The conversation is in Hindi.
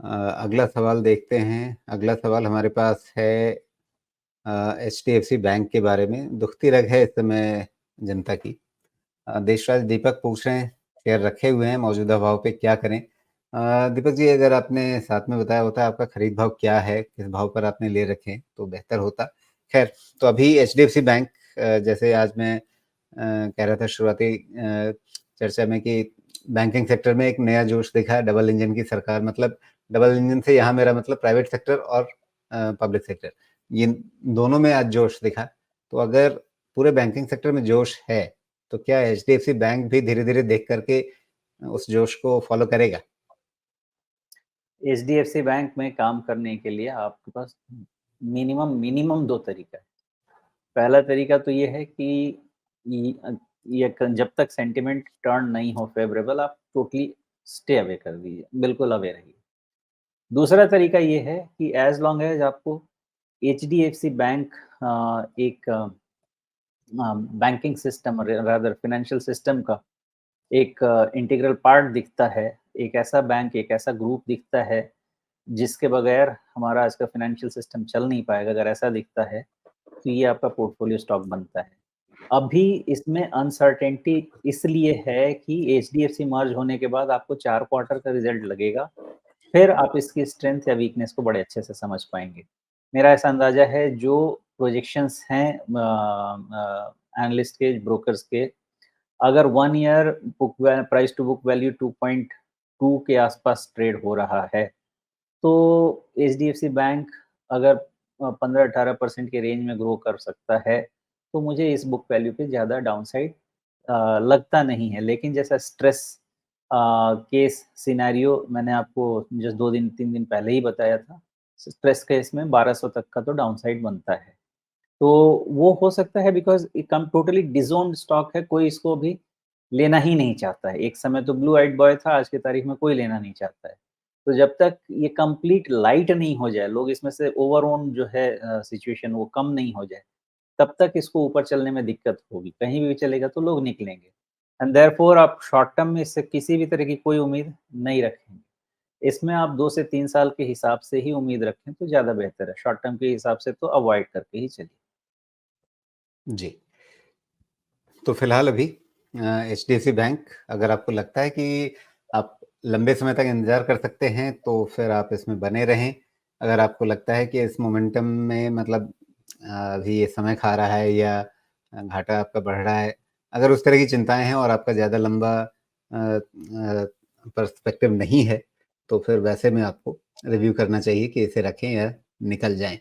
अगला सवाल देखते हैं। अगला सवाल हमारे पास है एचडीएफसी बैंक के बारे में। दुखती रग है इस समय जनता की। देशराज दीपक पूछ रहे हैं, शेयर रखे हुए हैं, मौजूदा भाव पे क्या करें? दीपक जी, अगर आपने साथ में बताया होता आपका खरीद भाव क्या है, किस भाव पर आपने ले रखे हैं, तो बेहतर होता। खैर, तो अभी एचडीएफसी बैंक जैसे आज मैं कह रहा था शुरुआती चर्चा में कि बैंकिंग सेक्टर में एक नया जोश दिखा है, डबल इंजन की सरकार। मतलब डबल इंजन से यहाँ मेरा मतलब प्राइवेट सेक्टर और पब्लिक सेक्टर, ये दोनों में आज जोश दिखा। तो अगर पूरे बैंकिंग सेक्टर में जोश है, तो क्या एचडीएफसी बैंक भी धीरे-धीरे देख करके उस जोश को फॉलो करेगा? एचडीएफसी बैंक में काम करने के लिए आपके पास मिनिमम 2 तरीका है। पहला तरीका तो ये है कि इ अ, ये क जब तक सेंटिमेंट टर्न नहीं हो फ़ेवरेबल, आप टोटली स्टे अवे कर दीजिए, बिल्कुल अवे रहिए। दूसरा तरीका ये है कि एज़ लॉन्ग एज़ आपको एचडीएफसी बैंक एक banking system rather financial system का एक इंटीग्रल पार्ट दिखता है, एक ऐसा बैंक, एक ऐसा ग्रुप दिखता है, जिसके बगैर हमारा आज का फाइनेंशियल सिस्टम चल नहीं पाएगा, अगर ऐसा दिखता है, तो ये आपका पोर्टफोलियो स्टॉक बनता है। अभी इसमें अनसर्टेनिटी इसलिए है कि एचडीएफसी मर्ज होने के बाद आपको 4 क्वार्टर का रिज़ल्ट लगेगा, फिर आप इसकी स्ट्रेंथ या वीकनेस को बड़े अच्छे से समझ पाएँगे। मेरा ऐसा अंदाज़ा है जो प्रोजेक्शंस हैं एनालिस्ट के, ब्रोकर्स के, अगर 1 year price to book value 2.2 के आसपास ट्रेड हो रहा है, तो एचडीएफसी बैंक अगर 15-18% के रेंज में ग्रो कर सकता है, तो मुझे इस बुक वैल्यू पे ज़्यादा डाउनसाइड लगता नहीं है। लेकिन जैसा स्ट्रेस केस सिनेरियो मैंने आपको जस्ट 2 दिन 3 दिन पहले ही बताया था, स्ट्रेस केस में 1200 तक का तो डाउनसाइड बनता है। तो वो हो सकता है बिकॉज़ ये कम टोटली डिसोन्ड स्टॉक है, कोई इसको अभी लेना ही नहीं चाहता है। एक समय तो ब्लू आइड बॉय था, आज की तारीख में कोई लेना नहीं चाहता है। तो जब तक ये कंप्लीट लाइट नहीं हो जाए, लोग इसमें से ओवर ओन जो है सिचुएशन वो कम नहीं हो जाए, तब तक इसको ऊपर चलने में दिक्कत होगी। कहीं भी चलेगा तो लोग निकलेंगे एंड देयरफॉर आप शॉर्ट टर्म में इससे किसी भी तरह की कोई उम्मीद नहीं रखेंगे। इसमें आप 2 से 3 साल के हिसाब से ही उम्मीद रखें तो ज़्यादा बेहतर है। शॉर्ट टर्म के हिसाब से तो अवॉइड करके ही चलिए। जी। तो फिलहाल अभी एचडीएफसी बैंक, अगर आपको लगता है कि आप लंबे समय तक इंतज़ार कर सकते हैं, तो फिर आप इसमें बने रहें। अगर आपको लगता है कि इस मोमेंटम में मतलब अभी ये समय खा रहा है या घाटा आपका बढ़ रहा है, अगर उस तरह की चिंताएँ हैं और आपका ज़्यादा लंबा पर्सपेक्टिव नहीं है, तो फिर वैसे में आपको रिव्यू करना चाहिए कि इसे रखें या निकल जाएँ।